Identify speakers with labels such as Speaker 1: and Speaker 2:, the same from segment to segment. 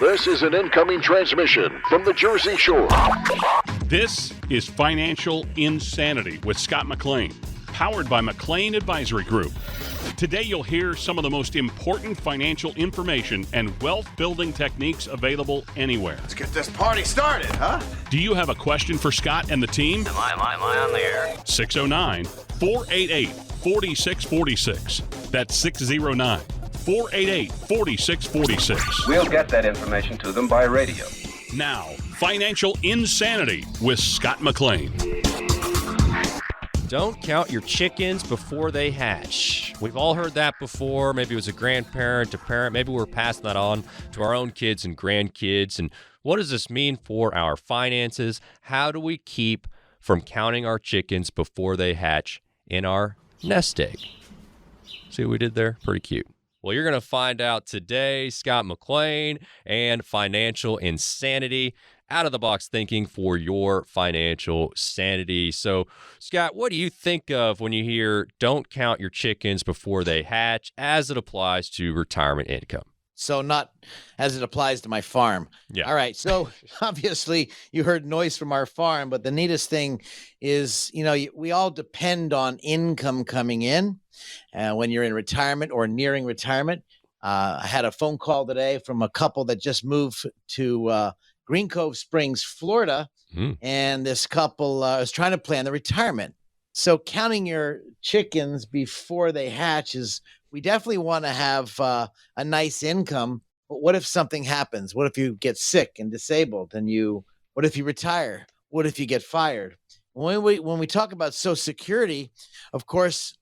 Speaker 1: This is an incoming transmission from the Jersey Shore.
Speaker 2: This is Financial Insanity with Scott McLean, powered by McLean Advisory Group. Today you'll hear some of the most important financial information and wealth-building techniques available anywhere.
Speaker 3: Let's get this party started, huh?
Speaker 2: Do you have a question for Scott and the team?
Speaker 4: Am I on the air?
Speaker 2: 609-488-4646. That's 609-488-4646.
Speaker 5: We'll get that information to them by radio.
Speaker 2: Now, Financial Insanity with Scott McLean.
Speaker 6: Don't count your chickens before they hatch. We've all heard that before. Maybe it was a grandparent, a parent. Maybe we're passing that on to our own kids and grandkids. And what does this mean for our finances? How do we keep from counting our chickens before they hatch in our nest egg? See what we did there? Pretty cute. Well, you're going to find out today. Scott McLean and Financial Insanity. Out-of-the-box thinking for your financial sanity. So, Scott, what do you think of when you hear don't count your chickens before they hatch as it applies to retirement income?
Speaker 7: So not as it applies to my farm.
Speaker 6: Yeah.
Speaker 7: All right. So obviously you heard noise from our farm, but the neatest thing is, we all depend on income coming in when you're in retirement or nearing retirement. I had a phone call today from a couple that just moved to Green Cove Springs, Florida, and this couple is trying to plan their retirement. So counting your chickens before they hatch is, we definitely want to have a nice income, but what if something happens? What if you get sick and disabled what if you retire? What if you get fired? When we talk about Social Security, of course,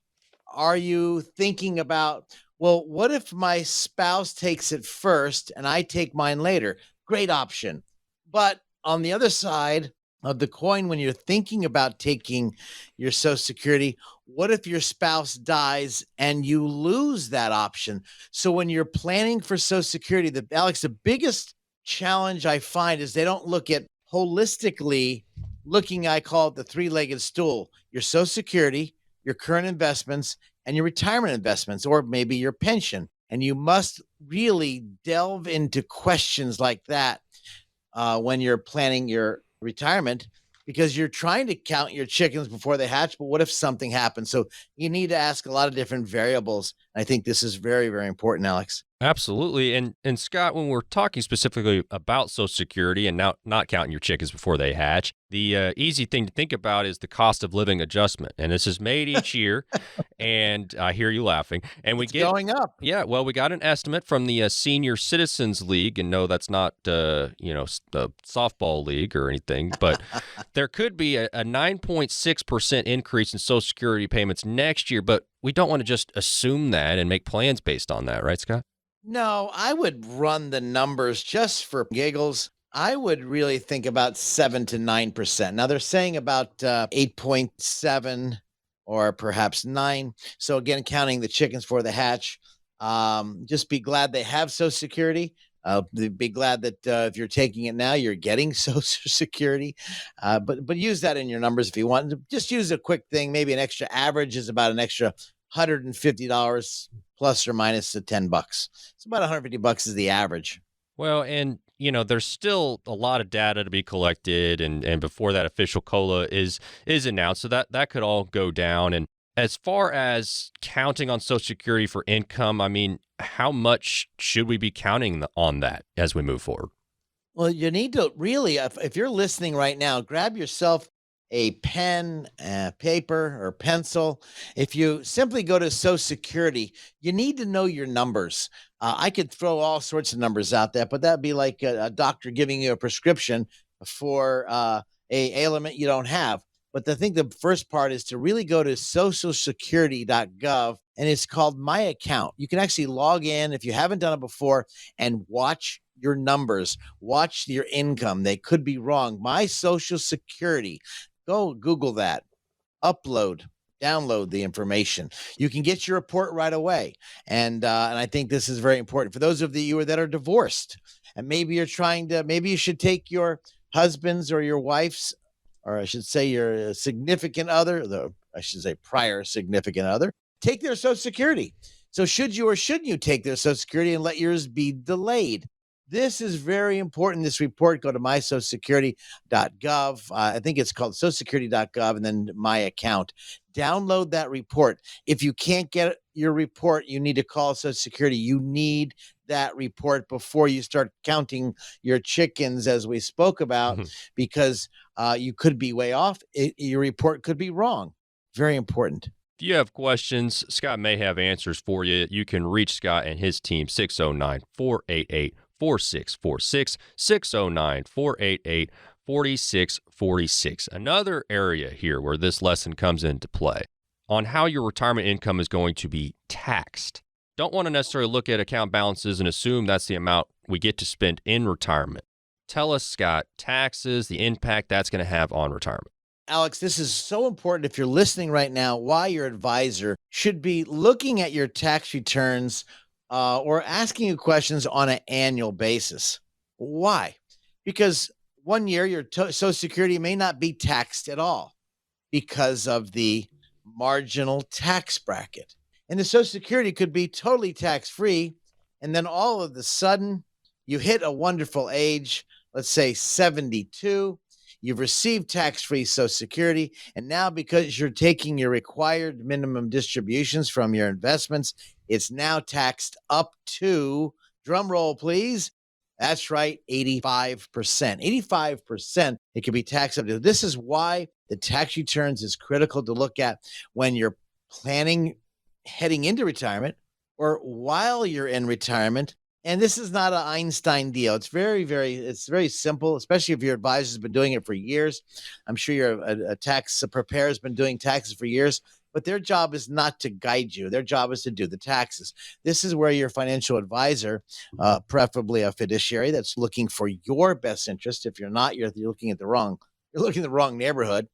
Speaker 7: are you thinking about, well, what if my spouse takes it first and I take mine later? Great option. But on the other side of the coin, when you're thinking about taking your Social Security, what if your spouse dies and you lose that option? So when you're planning for Social Security, Alex, the biggest challenge I find is they don't look at holistically looking, I call it the three-legged stool, your Social Security, your current investments, and your retirement investments, or maybe your pension. And you must really delve into questions like that when you're planning your retirement, because you're trying to count your chickens before they hatch, but what if something happens? So you need to ask a lot of different variables. I think this is very, very important, Alex.
Speaker 6: Absolutely. And Scott, when we're talking specifically about Social Security and not counting your chickens before they hatch, the easy thing to think about is the cost of living adjustment. And this is made each year. And I hear you laughing. And
Speaker 7: It's going up.
Speaker 6: Yeah, well, we got an estimate from the Senior Citizens League. And no, that's not, the softball league or anything. But there could be a 9.6% increase in Social Security payments next year. But we don't want to just assume that and make plans based on that, right, Scott?
Speaker 7: No, I would run the numbers just for giggles. I would really think about 7 to 9%. Now they're saying about 8.7 or perhaps 9. So again, counting the chickens for the hatch. Just be glad they have Social Security. Be glad that if you're taking it now, you're getting Social Security. But use that in your numbers if you want. Just use a quick thing. Maybe an extra average is about an extra $150 plus or minus the $10. It's about $150 is the average.
Speaker 6: Well, and there's still a lot of data to be collected, and before that official COLA is announced, so that could all go down. And as far as counting on Social Security for income, I mean, how much should we be counting on that as we move forward?
Speaker 7: Well, you need to really, if you're listening right now, grab yourself a pen, paper, or pencil. If you simply go to Social Security, you need to know your numbers. I could throw all sorts of numbers out there, but that'd be like a doctor giving you a prescription for a ailment you don't have. But I think the first part is to really go to socialsecurity.gov, and it's called My Account. You can actually log in if you haven't done it before and watch your numbers, watch your income. They could be wrong. My Social Security. Go Google that, upload, download the information. You can get your report right away. And I think this is very important for those of you that are divorced. And maybe you should take your husband's or your wife's, or I should say your significant other, prior significant other, take their Social Security. So should you or shouldn't you take their Social Security and let yours be delayed? This is very important. This report, go to mysocialsecurity.gov. I think it's called socialsecurity.gov and then my account. Download that report. If you can't get your report, you need to call Social Security. You need that report before you start counting your chickens, as we spoke about, because you could be way off. Your report could be wrong. Very important.
Speaker 6: If you have questions, Scott may have answers for you. You can reach Scott and his team, 609-488-4646, 609-488-4646. Another area here where this lesson comes into play on how your retirement income is going to be taxed. Don't want to necessarily look at account balances and assume that's the amount we get to spend in retirement. Tell us, Scott, taxes, the impact that's going to have on retirement.
Speaker 7: Alex, this is so important if you're listening right now, why your advisor should be looking at your tax returns or asking you questions on an annual basis. Why? Because one year your Social Security may not be taxed at all because of the marginal tax bracket. And the Social Security could be totally tax-free, and then all of a sudden you hit a wonderful age, let's say 72, you've received tax-free Social Security, and now because you're taking your required minimum distributions from your investments, it's now taxed up to, drum roll please, that's right, 85%. 85% it can be taxed up to. This is why the tax returns is critical to look at when you're planning heading into retirement or while you're in retirement. And this is not an Einstein deal. It's very simple, especially if your advisor's been doing it for years. I'm sure a tax preparer has been doing taxes for years, but their job is not to guide you. Their job is to do the taxes. This is where your financial advisor, preferably a fiduciary that's looking for your best interest. If you're not, you're looking in the wrong neighborhood.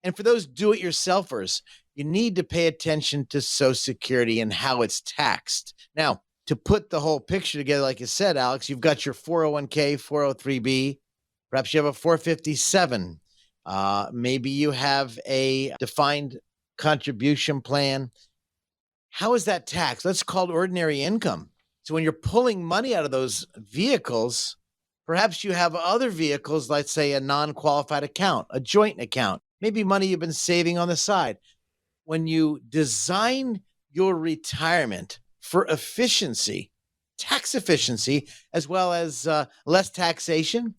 Speaker 7: And for those do-it-yourselfers, you need to pay attention to Social Security and how it's taxed. Now, to put the whole picture together, like you said, Alex, you've got your 401k, 403b, perhaps you have a 457. Maybe you have a defined contribution plan. How is that taxed? That's called ordinary income. So when you're pulling money out of those vehicles, perhaps you have other vehicles, let's say a non-qualified account, a joint account, maybe money you've been saving on the side. When you design your retirement for efficiency, tax efficiency, as well as less taxation,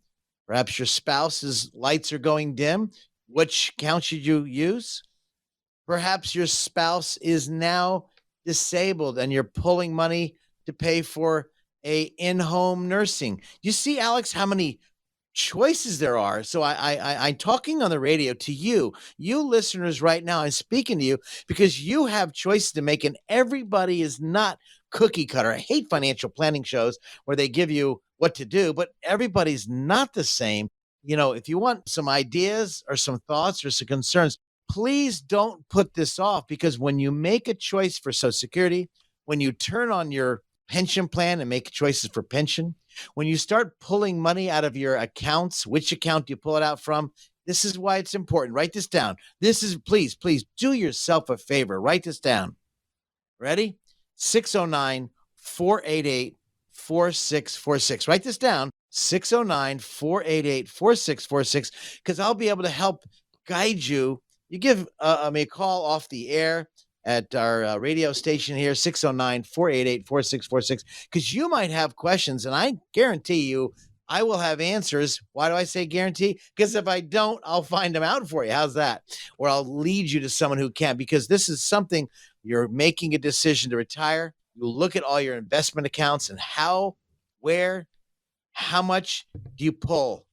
Speaker 7: perhaps your spouse's lights are going dim, which account should you use? Perhaps your spouse is now disabled and you're pulling money to pay for a in-home nursing. You see, Alex, how many choices there are. So I'm talking on the radio to you listeners right now. I'm speaking to you because you have choices to make, and everybody is not cookie cutter. I hate financial planning shows where they give you what to do, but everybody's not the same. You know, if you want some ideas or some thoughts or some concerns, please don't put this off, because when you make a choice for Social Security, when you turn on your pension plan and make choices for pension, when you start pulling money out of your accounts, which account do you pull it out from? This is why it's important. Write this down. This is, please do yourself a favor. Write this down. Ready? 609-488-4646. Write this down. 609-488-4646, because I'll be able to help guide you. You give me a call off the air at our radio station here, 609-488-4646, because you might have questions, and I guarantee you I will have answers. Why do I say guarantee? Because if I don't, I'll find them out for you. How's that? Or I'll lead you to someone who can, because this is something you're making a decision to retire. You look at all your investment accounts and how much do you pull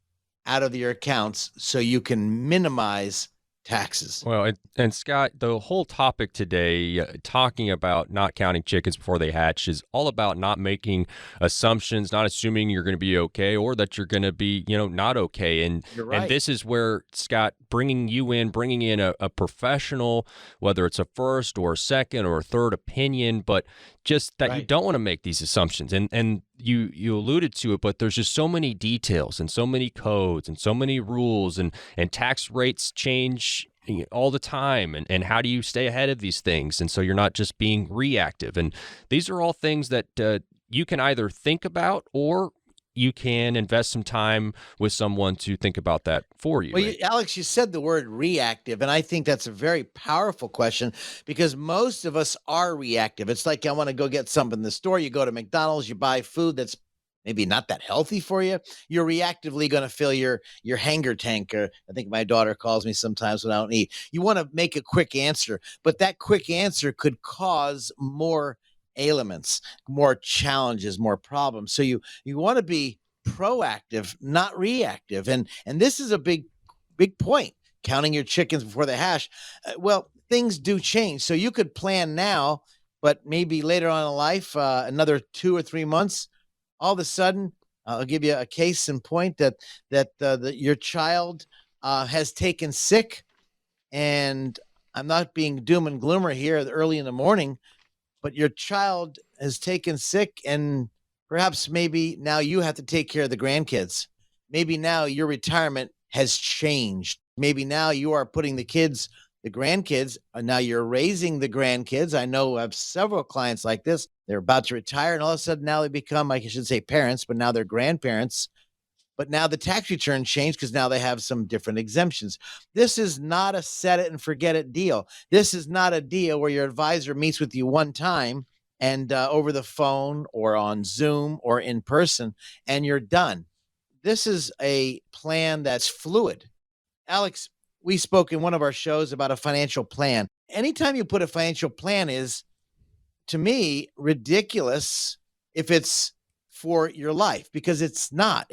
Speaker 7: out of your accounts so you can minimize taxes.
Speaker 6: Well, and Scott, the whole topic today, talking about not counting chickens before they hatch, is all about not making assumptions, not assuming you're going to be okay or that you're going to be, not okay. And
Speaker 7: You're right.
Speaker 6: And this is where, Scott, bringing in a professional, whether it's a first or a second or a third opinion, but just that you
Speaker 7: Right.
Speaker 6: don't want to make these assumptions. And you alluded to it, but there's just so many details and so many codes and so many rules, and tax rates change all the time. And how do you stay ahead of these things? And so you're not just being reactive. And these are all things that you can either think about or you can invest some time with someone to think about that for you.
Speaker 7: Well, Alex, you said the word reactive, and I think that's a very powerful question because most of us are reactive. It's like I want to go get something in the store. You go to McDonald's, you buy food that's maybe not that healthy for you. You're reactively going to fill your hanger tank. Or I think my daughter calls me sometimes when I don't eat. You want to make a quick answer, but that quick answer could cause more ailments, more challenges, more problems. So you want to be proactive, not reactive. And this is a big point. Counting your chickens before they hatch. Well, things do change. So you could plan now, but maybe later on in life, another 2 or 3 months, all of a sudden, I'll give you a case in point that your child has taken sick, and I'm not being doom and gloomer here early in the morning, but your child has taken sick, and perhaps maybe now you have to take care of the grandkids. Maybe now your retirement has changed. Maybe now you are putting the grandkids, and now you're raising the grandkids. I know I have several clients like this. They're about to retire, and all of a sudden now they become, I should say parents, but now they're grandparents. But now the tax return changed because now they have some different exemptions. This is not a set it and forget it deal. This is not a deal where your advisor meets with you one time and over the phone or on Zoom or in person, and you're done. This is a plan that's fluid. Alex, we spoke in one of our shows about a financial plan. Anytime you put a financial plan is, to me, ridiculous if it's for your life, because it's not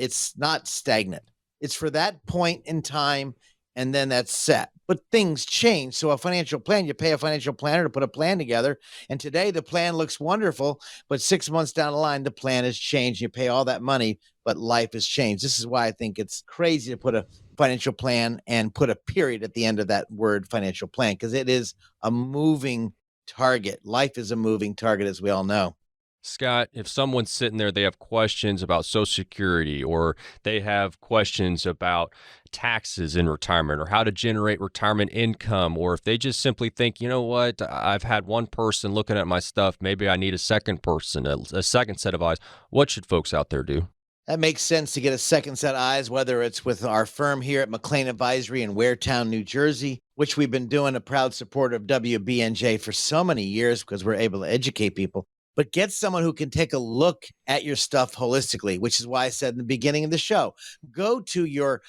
Speaker 7: stagnant. It's for that point in time, and then that's set. But things change. So a financial plan, you pay a financial planner to put a plan together. And today the plan looks wonderful, but 6 months down the line, the plan has changed. You pay all that money, but life has changed. This is why I think it's crazy to put a financial plan and put a period at the end of that word financial plan, because it is a moving target. Life is a moving target, as we all know.
Speaker 6: Scott, if someone's sitting there, they have questions about Social Security, or they have questions about taxes in retirement, or how to generate retirement income, or if they just simply think, you know what, I've had one person looking at my stuff, maybe I need a second person, a second set of eyes. What should folks out there do?
Speaker 7: That makes sense to get a second set of eyes, whether it's with our firm here at McLean Advisory in Waretown, New Jersey, which we've been doing, a proud supporter of WBNJ for so many years because we're able to educate people. But get someone who can take a look at your stuff holistically, which is why I said in the beginning of the show, go to your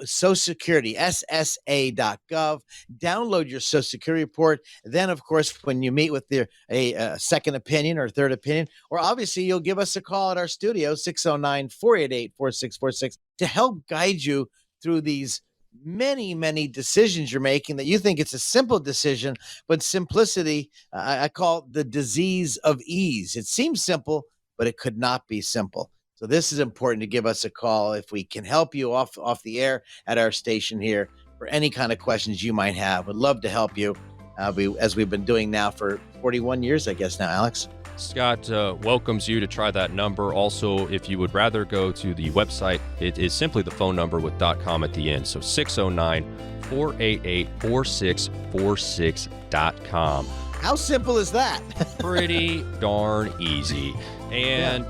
Speaker 7: Social Security, ssa.gov, download your Social Security report. Then, of course, when you meet with a second opinion or third opinion, or obviously you'll give us a call at our studio, 609-488-4646, to help guide you through these many decisions you're making that you think it's a simple decision, but simplicity, I call it the disease of ease. It seems simple, but it could not be simple. So this is important to give us a call if we can help you off the air at our station here for any kind of questions you might have. Would love to help you as we've been doing now for 41 years, I guess now, Alex.
Speaker 6: Scott welcomes you to try that number. Also, if you would rather go to the website, it is simply the phone number with .com at the end. So 609-488-4646.com.
Speaker 7: How simple is that?
Speaker 6: Pretty darn easy. And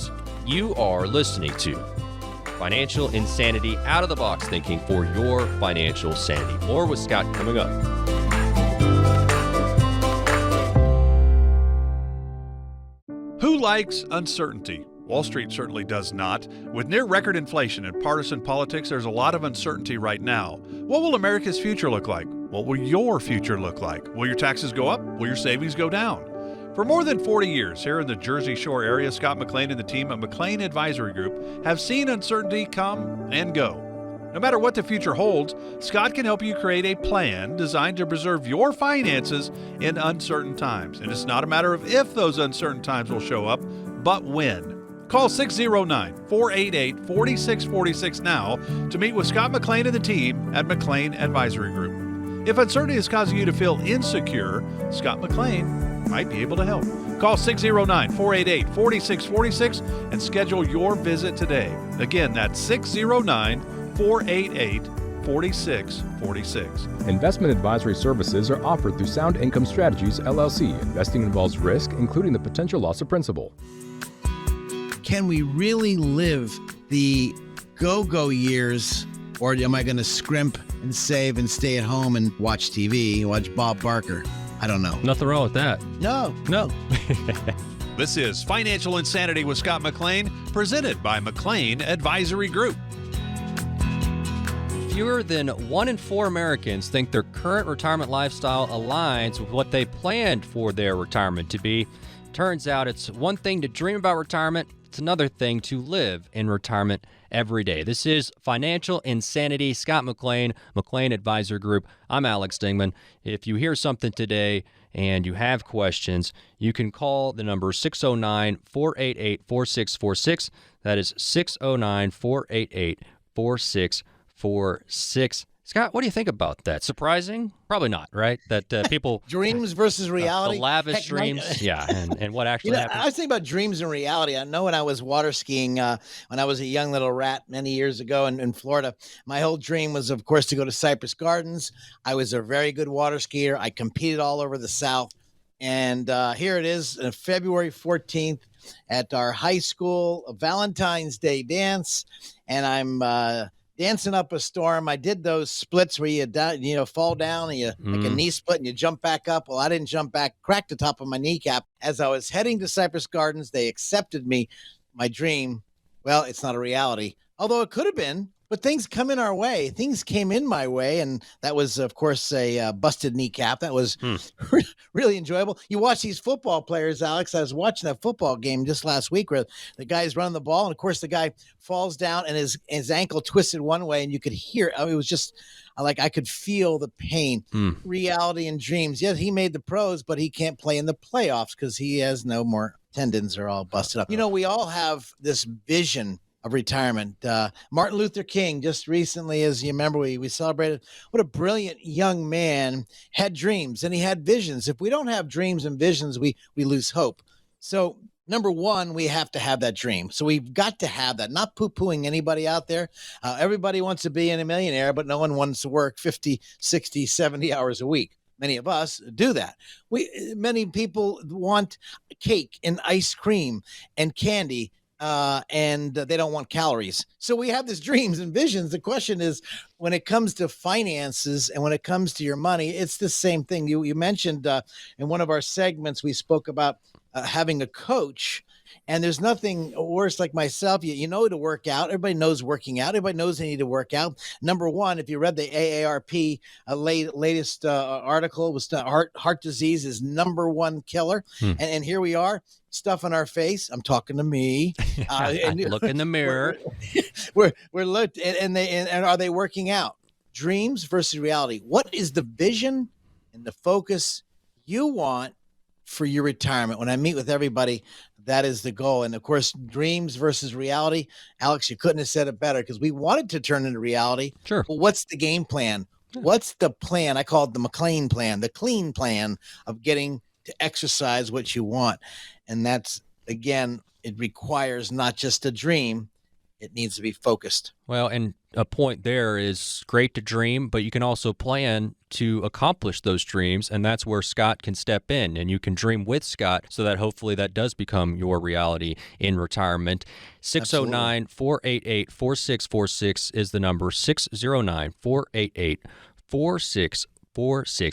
Speaker 6: you are listening to Financial Insanity, out of the box thinking for your financial sanity. More with Scott coming up.
Speaker 4: Who likes uncertainty? Wall Street certainly does not. With near record inflation and partisan politics, there's a lot of uncertainty right now. What will America's future look like? What will your future look like? Will your taxes go up? Will your savings go down? For more than 40 years here in the Jersey Shore area, Scott McLean and the team at McLean Advisory Group have seen uncertainty come and go. No matter what the future holds, Scott can help you create a plan designed to preserve your finances in uncertain times. And it's not a matter of if those uncertain times will show up, but when. Call 609-488-4646 now to meet with Scott McLean and the team at McLean Advisory Group. If uncertainty is causing you to feel insecure, Scott McLean might be able to help. Call 609-488-4646 and schedule your visit today. Again, that's 609-488-4646.
Speaker 8: Investment advisory services are offered through Sound Income Strategies, LLC. Investing involves risk, including the potential loss of principal.
Speaker 7: Can we really live the go-go years, or am I going to scrimp and save and stay at home and watch TV, watch Bob Barker? I don't know.
Speaker 6: Nothing wrong with that.
Speaker 7: No.
Speaker 4: This is Financial Insanity with Scott McLean, presented by McLean Advisory Group.
Speaker 6: Fewer than 1 in 4 Americans think their current retirement lifestyle aligns with what they planned for their retirement to be. Turns out it's one thing to dream about retirement, it's another thing to live in retirement every day. This is Financial Insanity. Scott McLean, McLean Advisor Group. I'm Alex Dingman. If you hear something today and you have questions, you can call the number 609-488-4646. That is 609-488-4646. Scott, what do you think about that? Surprising? Probably not, right? That people...
Speaker 7: Dreams versus reality.
Speaker 6: The lavish dreams. Yeah, and what actually happens.
Speaker 7: I was thinking about dreams and reality. I know when I was water skiing, when I was a young little rat many years ago in Florida, my whole dream was, of course, to go to Cypress Gardens. I was a very good water skier. I competed all over the South. And here it is, February 14th at our high school Valentine's Day dance. And I'm... dancing up a storm. I did those splits where you fall down and you like a knee split and you jump back up. Well, I didn't jump back, cracked the top of my kneecap. As I was heading to Cypress Gardens, they accepted me, my dream. Well, it's not a reality, although it could have been. But things come in our way. Things came in my way, and that was, of course, a busted kneecap. That was really enjoyable. You watch these football players, Alex. I was watching that football game just last week where the guy's running the ball, and, of course, the guy falls down, and his ankle twisted one way, and you could hear it. I mean, it was just like I could feel the pain. Reality and dreams. Yes, he made the pros, but he can't play in the playoffs because he has no more tendons are all busted up. You know, we all have this vision of retirement. Martin Luther King just recently, as you remember, we celebrated. What a brilliant young man, had dreams and he had visions. If we don't have dreams and visions, we lose hope. So number one, we have to have that dream. So we've got to have that, not poo-pooing anybody out there. Everybody wants to be a millionaire, but no one wants to work 50, 60, 70 hours a week. Many of us do that. Many people want cake and ice cream and candy, and they don't want calories. So we have these dreams and visions. The question is, when it comes to finances and when it comes to your money, it's the same thing. You mentioned in one of our segments, we spoke about having a coach. And there's nothing worse, like myself, you know to work out. Everybody knows working out. Everybody knows they need to work out. Number one, if you read the AARP latest article, was heart disease is number one killer. And here we are, stuff on our face. I'm talking to me.
Speaker 6: And look in the mirror.
Speaker 7: we're looked, and are they working out? Dreams versus reality. What is the vision and the focus you want for your retirement? When I meet with everybody, that is the goal. And of course, dreams versus reality. Alex, you couldn't have said it better, because we wanted to turn into reality.
Speaker 6: Sure.
Speaker 7: Well, what's the game plan? What's the plan? I call it the McLean plan, the clean plan of getting to exercise what you want. And that's, again, it requires not just a dream. It needs to be focused.
Speaker 6: Well, and a point there is great to dream, but you can also plan to accomplish those dreams, and that's where Scott can step in, and you can dream with Scott so that hopefully that does become your reality in retirement. 609-488-4646 is the number, 609-488-4646.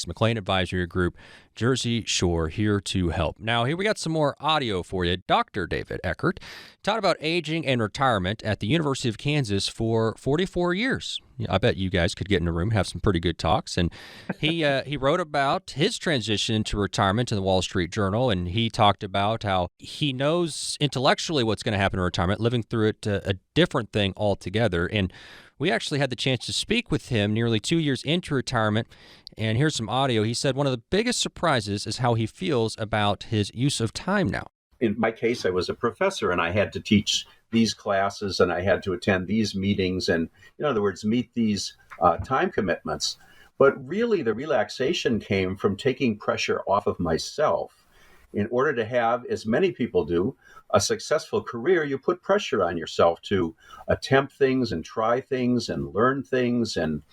Speaker 6: McLean Advisory Group, Jersey Shore, here to help. Now, here we got some more audio for you. Dr. David Eckert taught about aging and retirement at the University of Kansas for 44 years. I bet you guys could get in a room and have some pretty good talks. And he wrote about his transition to retirement in the Wall Street Journal, and he talked about how he knows intellectually what's going to happen in retirement, living through it a different thing altogether. And we actually had the chance to speak with him nearly 2 years into retirement, and here's some audio. He said one of the biggest surprises is how he feels about his use of time now.
Speaker 9: In my case, I was a professor, and I had to teach these classes, and I had to attend these meetings, and in other words, meet these time commitments. But really, the relaxation came from taking pressure off of myself. In order to have, as many people do, a successful career, you put pressure on yourself to attempt things and try things and learn things and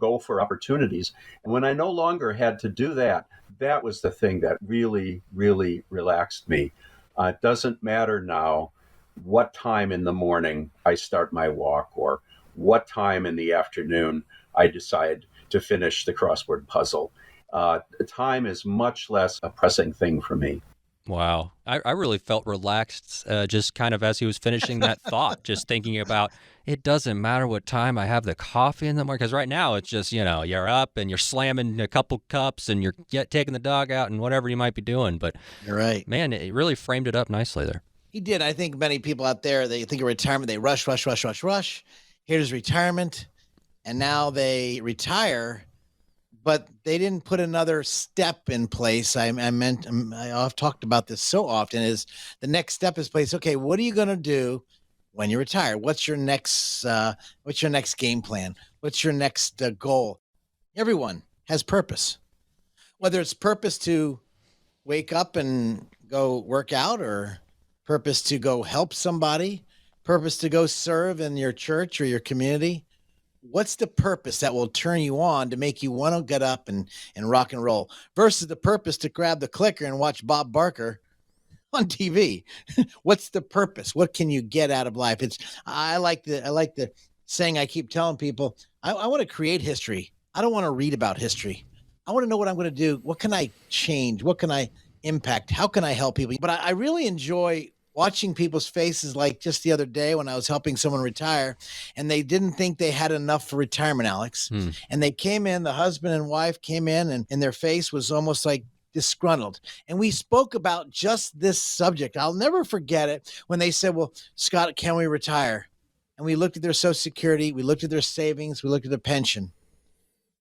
Speaker 9: go for opportunities. And when I no longer had to do that, that was the thing that really, really relaxed me. It doesn't matter now what time in the morning I start my walk or what time in the afternoon I decide to finish the crossword puzzle. Time is much less a pressing thing for me.
Speaker 6: Wow. I really felt relaxed just kind of as he was finishing that thought, just thinking about it doesn't matter what time I have the coffee in the morning. Because right now it's just, you're up and you're slamming a couple cups and you're taking the dog out and whatever you might be doing. But
Speaker 7: You're right.
Speaker 6: man, it really framed it up nicely there.
Speaker 7: He did. I think many people out there, they think of retirement, they rush. Here's retirement. And now they retire, but they didn't put another step in place. I've talked about this so often, is the next step is place. Okay, what are you going to do when you retire? What's your next game plan? What's your next goal? Everyone has purpose, whether it's purpose to wake up and go work out, or purpose to go help somebody, purpose to go serve in your church or your community. What's the purpose that will turn you on to make you want to get up and rock and roll versus the purpose to grab the clicker and watch Bob Barker on TV? What's the purpose? What can you get out of life? I like the saying I keep telling people, I want to create history. I don't want to read about history. I want to know what I'm going to do. What can I change? What can I impact? How can I help people? But I really enjoy watching people's faces, like just the other day when I was helping someone retire and they didn't think they had enough for retirement, Alex. And they came in, the husband and wife came in, and their face was almost like disgruntled. And we spoke about just this subject. I'll never forget it when they said, well, Scott, can we retire? And we looked at their Social Security, we looked at their savings, we looked at their pension.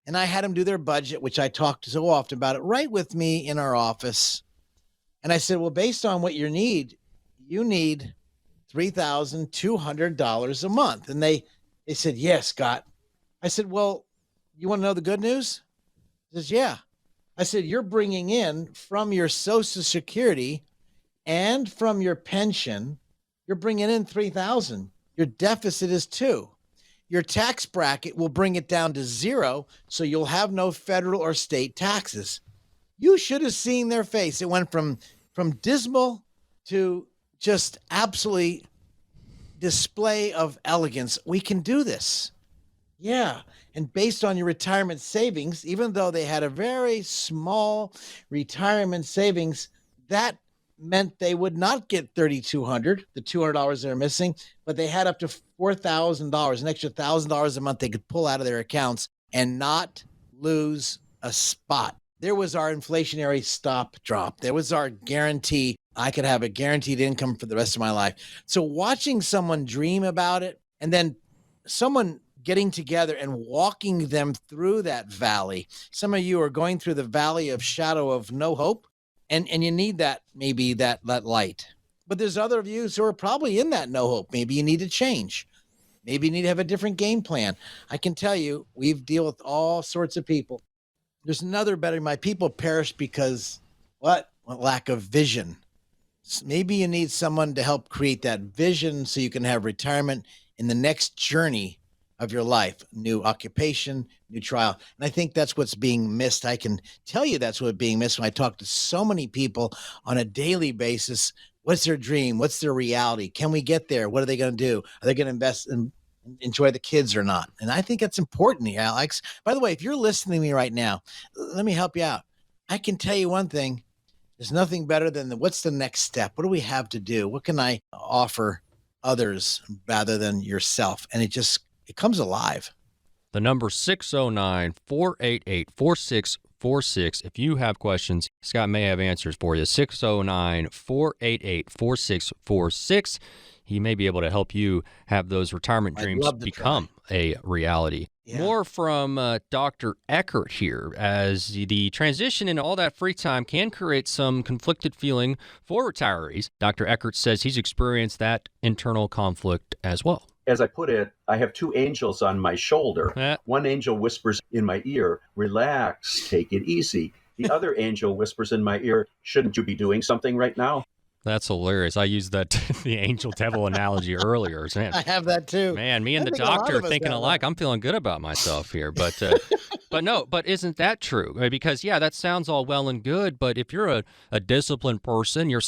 Speaker 7: And I had them do their budget, which I talked so often about it, right with me in our office. And I said, well, based on what you need $3,200 a month. And they said, yes, Scott. I said, well, you want to know the good news? He says, yeah. I said, you're bringing in from your Social Security and from your pension, you're bringing in $3,000. Your deficit is $2,000. Your tax bracket will bring it down to $0, so you'll have no federal or state taxes. You should have seen their face. It went from dismal to just absolutely display of elegance. We can do this. Yeah. And based on your retirement savings, even though they had a very small retirement savings, that meant they would not get $3,200, the $200 they're missing, but they had up to $4,000, an extra $1,000 a month they could pull out of their accounts and not lose a spot. There was our inflationary stop drop. There was our guarantee. I could have a guaranteed income for the rest of my life. So watching someone dream about it and then someone getting together and walking them through that valley. Some of you are going through the valley of shadow of no hope, and you need that, maybe that light. But there's other of you who are probably in that no hope. Maybe you need to change. Maybe you need to have a different game plan. I can tell you, we've dealt with all sorts of people. There's another better, my people perish because what? Lack of vision. Maybe you need someone to help create that vision so you can have retirement in the next journey of your life, new occupation, new trial. And I think that's what's being missed. I can tell you that's what's being missed when I talk to so many people on a daily basis. What's their dream? What's their reality? Can we get there? What are they going to do? Are they going to invest and enjoy the kids or not? And I think that's important, Alex. By the way, if you're listening to me right now, let me help you out. I can tell you one thing. There's nothing better than what's the next step? What do we have to do? What can I offer others rather than yourself? And it comes alive.
Speaker 6: The number 609-488-4646. If you have questions, Scott may have answers for you. 609-488-4646. He may be able to help you have those retirement dreams become a reality. Yeah. More from Dr. Eckert here, as the transition into all that free time can create some conflicted feeling for retirees. Dr. Eckert says he's experienced that internal conflict as well.
Speaker 9: As I put it, I have two angels on my shoulder. One angel whispers in my ear, relax, take it easy. The other angel whispers in my ear, shouldn't you be doing something right now?
Speaker 6: That's hilarious. I used that the angel devil analogy earlier. Man,
Speaker 7: I have that too.
Speaker 6: Man, me and the doctor thinking alike. I'm feeling good about myself here. But But isn't that true? Because, yeah, that sounds all well and good, but if you're a disciplined person, you're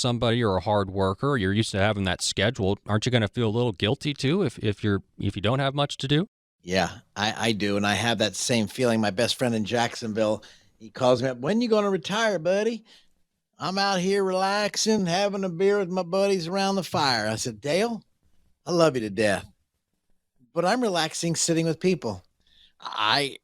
Speaker 6: a hard worker, you're used to having that scheduled, aren't you going to feel a little guilty too if you don't have much to do?
Speaker 7: Yeah, I do. And I have that same feeling. My best friend in Jacksonville, he calls me up, when you going to retire, buddy? I'm out here relaxing, having a beer with my buddies around the fire. I said, Dale, I love you to death, but I'm relaxing sitting with people. I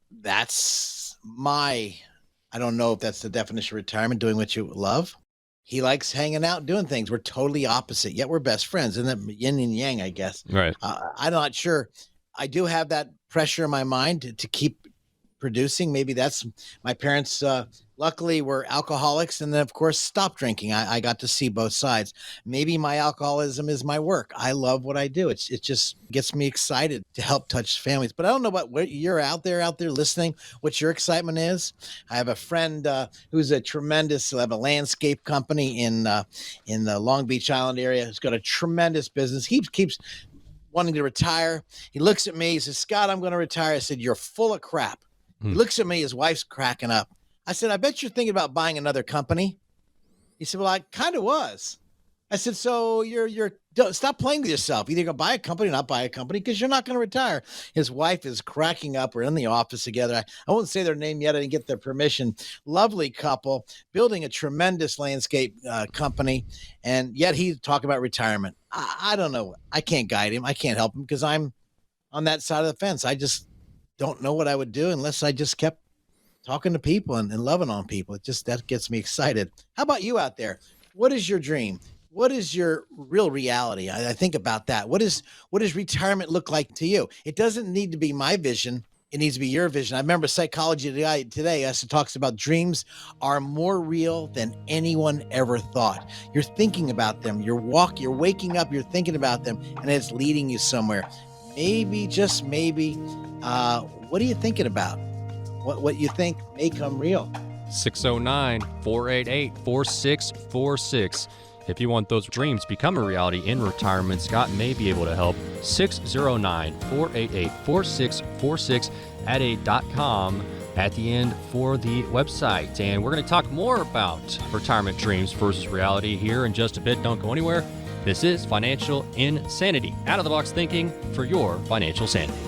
Speaker 7: don't know if that's the definition of retirement, doing what you love. He likes hanging out, doing things. We're totally opposite, yet we're best friends. And that yin and yang, I guess.
Speaker 6: Right.
Speaker 7: I'm not sure. I do have that pressure in my mind to keep producing. Maybe that's my parents. Luckily, were alcoholics, and then of course stopped drinking. I got to see both sides. Maybe my alcoholism is my work. I love what I do. It just gets me excited to help touch families. But I don't know about what you're out there listening, what your excitement is. I have a friend who's a tremendous, have a landscape company in the Long Beach Island area. Who's got a tremendous business. He keeps wanting to retire. He looks at me. He says, Scott, I'm going to retire. I said, you're full of crap. He looks at me. His wife's cracking up. I said, I bet you're thinking about buying another company. He said, well, I kind of was. I said, so stop playing with yourself. Either go buy a company or not buy a company, because you're not going to retire. His wife is cracking up. We're in the office together. I won't say their name yet. I didn't get their permission. Lovely couple, building a tremendous landscape company. And yet he's talking about retirement. I don't know. I can't guide him. I can't help him because I'm on that side of the fence. I just don't know what I would do unless I just kept talking to people and loving on people. That gets me excited. How about you out there? What is your dream? What is your real reality? I think about that. What does retirement look like to you? It doesn't need to be my vision. It needs to be your vision. I remember Psychology Today also talks about dreams are more real than anyone ever thought. You're thinking about them. You're waking up, you're thinking about them, and it's leading you somewhere. Maybe, just maybe, what are you thinking about? What you think may come real.
Speaker 6: 609-488-4646. If you want those dreams become a reality in retirement, Scott may be able to help. 609-488-4646 at a.com at the end for the website. And we're going to talk more about retirement dreams versus reality here in just a bit. Don't go anywhere. This is Financial Insanity. Out-of-the-box thinking for your financial sanity.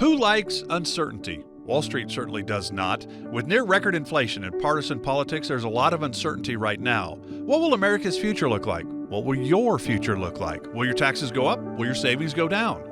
Speaker 4: Who likes uncertainty? Wall Street certainly does not. With near record inflation and partisan politics, there's a lot of uncertainty right now. What will America's future look like? What will your future look like? Will your taxes go up? Will your savings go down?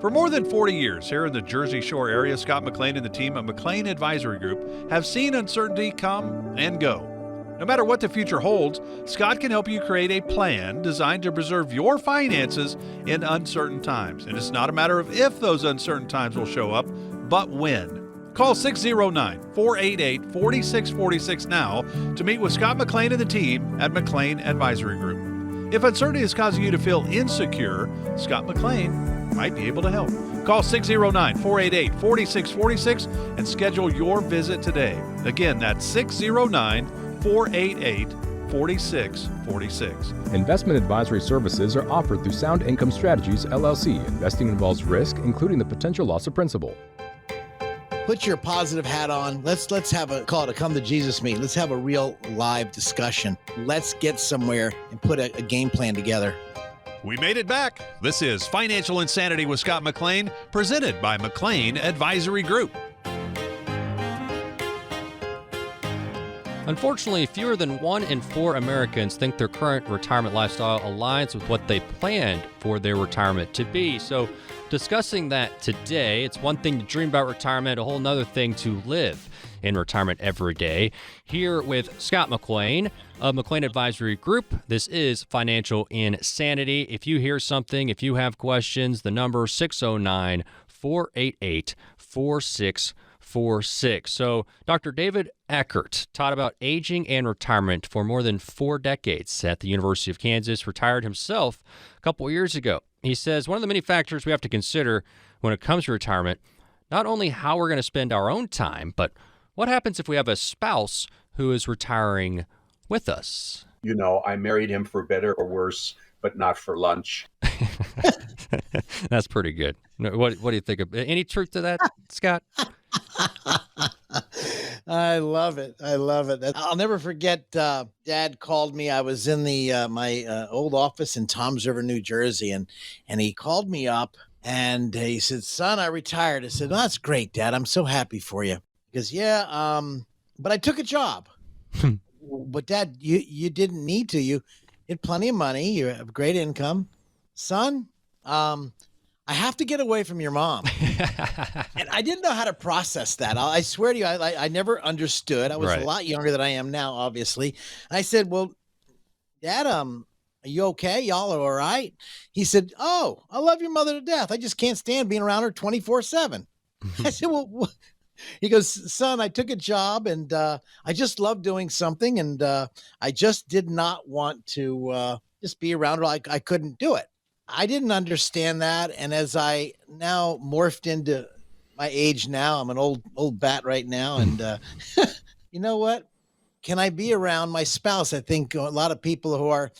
Speaker 4: For more than 40 years here in the Jersey Shore area, Scott McLean and the team at McLean Advisory Group have seen uncertainty come and go. No matter what the future holds, Scott can help you create a plan designed to preserve your finances in uncertain times. And it's not a matter of if those uncertain times will show up, but when. Call 609-488-4646 now to meet with Scott McLean and the team at McLean Advisory Group. If uncertainty is causing you to feel insecure, Scott McLean might be able to help. Call 609-488-4646 and schedule your visit today. Again, that's 609-488-4646.
Speaker 8: Investment advisory services are offered through Sound Income Strategies, LLC. Investing involves risk, including the potential loss of principal.
Speaker 7: Put your positive hat on. Let's have a call it a come to Jesus meeting. Let's have a real live discussion. Let's get somewhere and put a game plan together.
Speaker 4: We made it back. This is Financial Insanity with Scott McLean, presented by McLean Advisory Group.
Speaker 6: Unfortunately, fewer than 1 in 4 Americans think their current retirement lifestyle aligns with what they planned for their retirement to be. So, discussing that today, it's one thing to dream about retirement, a whole nother thing to live in retirement every day. Here with Scott McLean of McLean Advisory Group, this is Financial Insanity. If you hear something, if you have questions, the number 609-488-4646. So, Dr. David Eckert taught about aging and retirement for more than 4 decades at the University of Kansas, retired himself a couple years ago. He says one of the many factors we have to consider when it comes to retirement, not only how we're going to spend our own time, but what happens if we have a spouse who is retiring with us?
Speaker 9: You know, I married him for better or worse, but not for lunch.
Speaker 6: That's pretty good. What do you think of any truth to that, Scott?
Speaker 7: I love it. I love it. I'll never forget. Dad called me. I was in the my old office in Toms River, New Jersey, and he called me up and he said, "Son, I retired." I said, "Oh, that's great, Dad. I'm so happy for you." He goes, "Yeah, but I took a job." But Dad, you didn't need to. You had plenty of money. You have great income, son. I have to get away from your mom. And I didn't know how to process that. I swear to you, I never understood. I was
Speaker 6: Right.
Speaker 7: a lot younger than I am now, obviously. And I said, "Well, Dad, are you okay? Y'all are all right?" He said, "Oh, I love your mother to death. I just can't stand being around her 24/7. I said, "Well," he goes, "Son, I took a job and I just love doing something. And I just did not want to just be around her. I couldn't do it." I didn't understand that. And as I now morphed into my age now, I'm an old bat right now. And you know what? Can I be around my spouse? I think a lot of people who are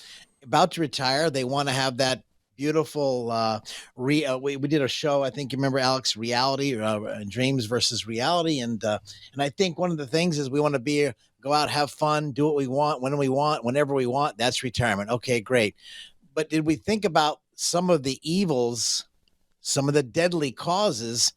Speaker 7: about to retire, they want to have that beautiful we did a show, I think you remember, Alex, reality, dreams versus reality. And I think one of the things is we want to go out, have fun, do what we want, when we want, whenever we want. That's retirement. Okay, great. But did we think about some of the evils, some of the deadly causes?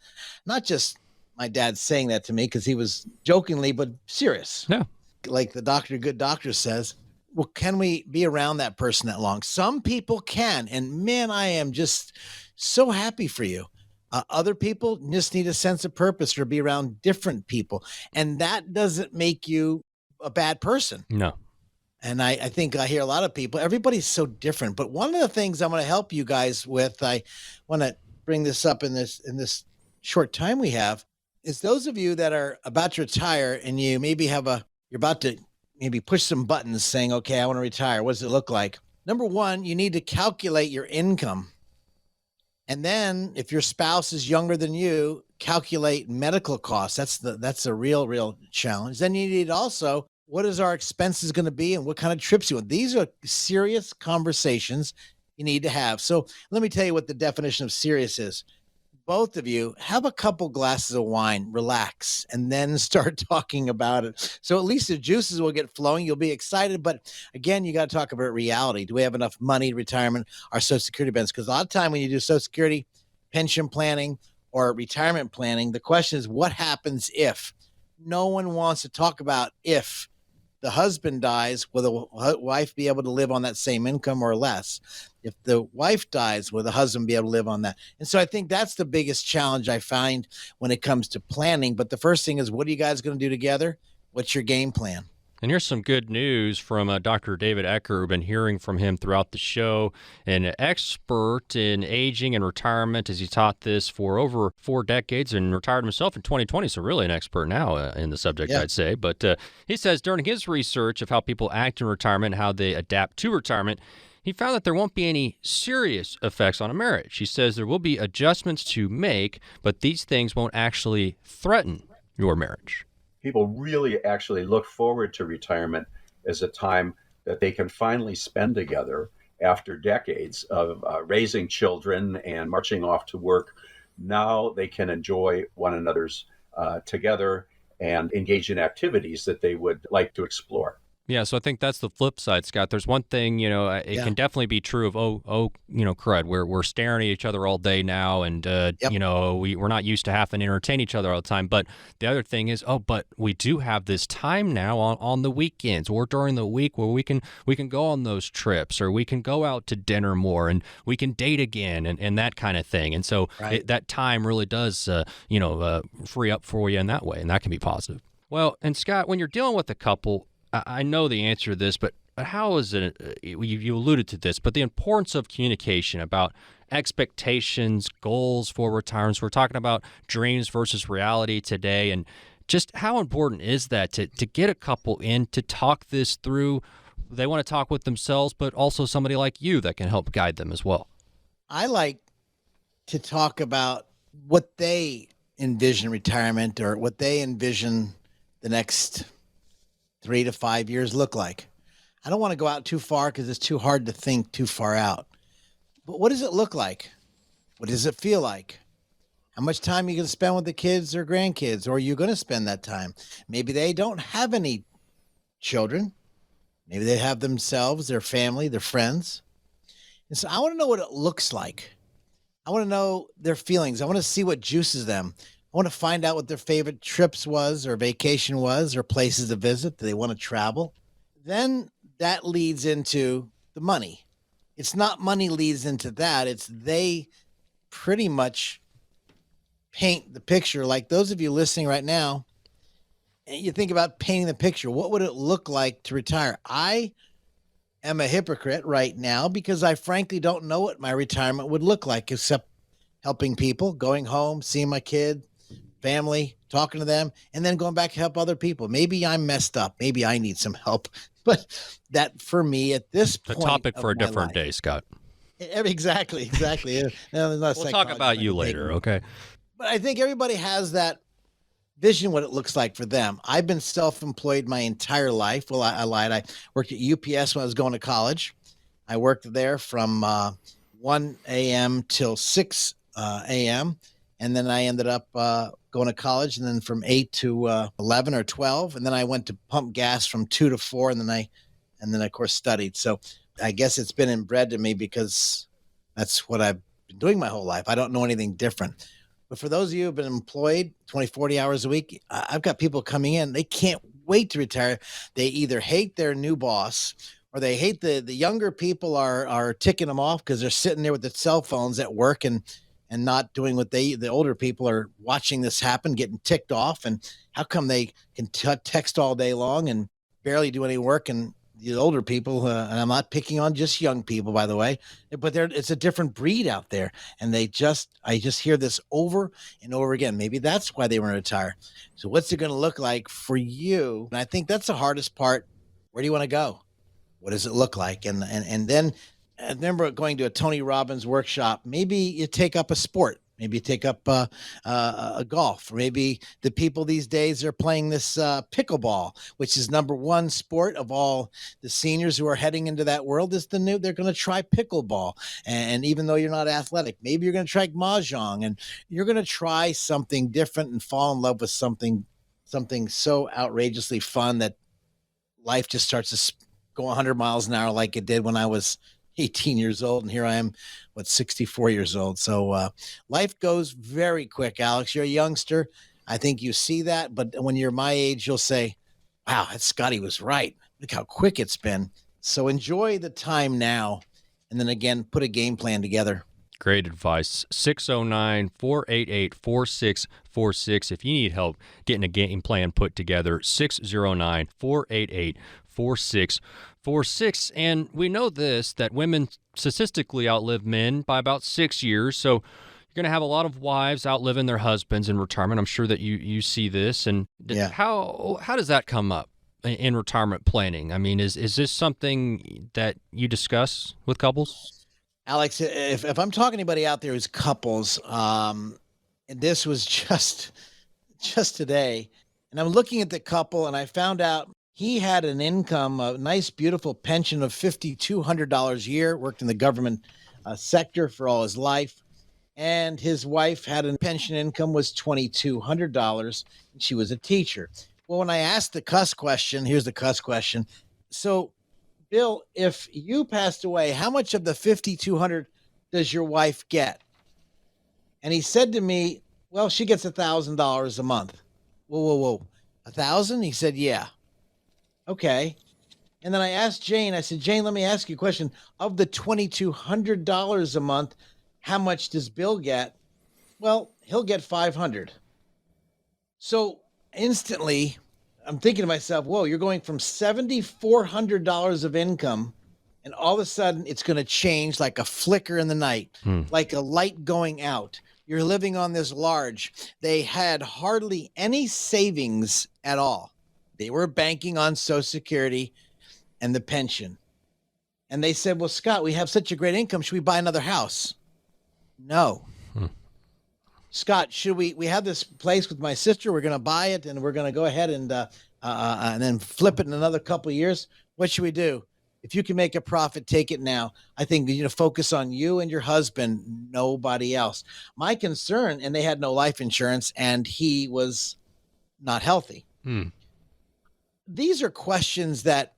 Speaker 7: Not just my dad saying that to me because he was jokingly, but serious.
Speaker 6: Yeah.
Speaker 7: Like the good doctor says, well, can we be around that person that long? Some people can. And man, I am just so happy for you. Other people just need a sense of purpose or be around different people. And that doesn't make you a bad person.
Speaker 6: No.
Speaker 7: And I think I hear a lot of people, everybody's so different. But one of the things I'm going to help you guys with, I want to bring this up in this short time we have, is those of you that are about to retire and you maybe you're about to maybe push some buttons saying, okay, I want to retire. What does it look like? Number one, you need to calculate your income. And then if your spouse is younger than you, calculate medical costs. That's a real challenge. Then you need also, what is our expenses going to be and what kind of trips you want? These are serious conversations you need to have. So let me tell you what the definition of serious is. Both of you have a couple glasses of wine, relax, and then start talking about it. So at least the juices will get flowing. You'll be excited. But again, you got to talk about reality. Do we have enough money, retirement, our Social Security benefits? Because a lot of time when you do Social Security, pension planning, or retirement planning, the question is, what happens if? No one wants to talk about if the husband dies, will the wife be able to live on that same income or less? If the wife dies, will the husband be able to live on that? And so I think that's the biggest challenge I find when it comes to planning. But the first thing is, what are you guys going to do together? What's your game plan?
Speaker 6: And here's some good news from Dr. David Ecker. We've been hearing from him throughout the show. An expert in aging and retirement, as he taught this for over 4 decades and retired himself in 2020. So really an expert now in the subject, yeah. I'd say. But he says during his research of how people act in retirement, how they adapt to retirement, he found that there won't be any serious effects on a marriage. He says there will be adjustments to make, but these things won't actually threaten your marriage.
Speaker 9: People really actually look forward to retirement as a time that they can finally spend together after decades of raising children and marching off to work. Now they can enjoy one another's together and engage in activities that they would like to explore.
Speaker 6: Yeah, so I think that's the flip side, Scott. There's one thing, it can definitely be true of, crud. We're staring at each other all day now, and, we're not used to having to entertain each other all the time. But the other thing is, but we do have this time now on the weekends or during the week where we can go on those trips, or we can go out to dinner more, and we can date again, and that kind of thing. And so that time really does, free up for you in that way, and that can be positive. Well, and Scott, when you're dealing with a couple, I know the answer to this, but how is it, you alluded to this, but the importance of communication about expectations, goals for retirement. We're talking about dreams versus reality today, and just how important is that to get a couple in to talk this through? They want to talk with themselves, but also somebody like you that can help guide them as well.
Speaker 7: I like to talk about what they envision retirement or what they envision the next 3 to 5 years look like. I don't want to go out too far because it's too hard to think too far out. But what does it look like? What does it feel like? How much time are you going to spend with the kids or grandkids? Or are you going to spend that time? Maybe they don't have any children. Maybe they have themselves, their family, their friends. And so I want to know what it looks like. I want to know their feelings. I want to see what juices them. I want to find out what their favorite trips was or vacation was or places to visit. Do they want to travel? Then that leads into the money. It's not money leads into that. It's they pretty much paint the picture. Like those of you listening right now, you think about painting the picture. What would it look like to retire? I am a hypocrite right now because I frankly don't know what my retirement would look like except helping people, going home, seeing my kid, family, talking to them, and then going back to help other people. Maybe I'm messed up. Maybe I need some help. But that for me at this point,
Speaker 6: a topic for a different day, Scott.
Speaker 7: Exactly. No,
Speaker 6: we'll talk about you later, okay?
Speaker 7: But I think everybody has that vision, what it looks like for them. I've been self-employed my entire life. Well, I lied. I worked at UPS when I was going to college. I worked there from 1 a.m. till 6 a.m. And then I ended up going to college, and then from 8 to 11 or 12. And then I went to pump gas from 2 to 4. And then of course studied. So I guess it's been inbred to me because that's what I've been doing my whole life. I don't know anything different. But for those of you who've been employed 20, 40 hours a week, I've got people coming in. They can't wait to retire. They either hate their new boss or they hate the younger people are ticking them off because they're sitting there with their cell phones at work and not doing what the older people are watching this happen, getting ticked off. And how come they can text all day long and barely do any work? And the older people, and I'm not picking on just young people, by the way, but it's a different breed out there. And I just hear this over and over again. Maybe that's why they want to retire. So what's it going to look like for you? And I think that's the hardest part. Where do you want to go? What does it look like? And then I remember going to a Tony Robbins workshop. Maybe you take up a sport. Maybe you take up a golf. Or maybe the people these days are playing this pickleball, which is number one sport of all the seniors who are heading into that world. They're going to try pickleball. And even though you're not athletic, maybe you're going to try mahjong, and you're going to try something different and fall in love with something so outrageously fun that life just starts to go 100 miles an hour like it did when I was 18 years old, and here I am, 64 years old. So life goes very quick, Alex. You're a youngster. I think you see that, but when you're my age, you'll say, wow, that Scotty was right. Look how quick it's been. So enjoy the time now, and then again, put a game plan together.
Speaker 6: Great advice. 609-488-4646. If you need help getting a game plan put together, 609-488-4646. And we know this, that women statistically outlive men by about 6 years. So you're going to have a lot of wives outliving their husbands in retirement. I'm sure that you see this. And how does that come up in retirement planning? I mean, is this something that you discuss with couples?
Speaker 7: Alex, if I'm talking to anybody out there who's couples, and this was just today, and I'm looking at the couple, and I found out he had an income, a nice, beautiful pension of $5,200 a year, worked in the government sector for all his life, and his wife had a pension income was $2,200, and she was a teacher. Well, when I asked the cuss question, here's the cuss question. So, Bill, if you passed away, how much of the $5,200 does your wife get? And he said to me, well, she gets $1,000 a month. Whoa. 1,000? He said, yeah. Okay. And then I asked Jane, I said, Jane, let me ask you a question. Of the $2,200 a month, how much does Bill get? Well, he'll get $500. So instantly, I'm thinking to myself, whoa, you're going from $7,400 of income, and all of a sudden it's going to change like a flicker in the night, like a light going out. You're living on this large. They had hardly any savings at all. They were banking on Social Security and the pension. And they said, well, Scott, we have such a great income. Should we buy another house? No. Scott, should we have this place with my sister? We're going to buy it, and we're going to go ahead and then flip it in another couple of years. What should we do? If you can make a profit, take it now. I think you know, focus on you and your husband, nobody else. My concern, and they had no life insurance, and he was not healthy. These are questions that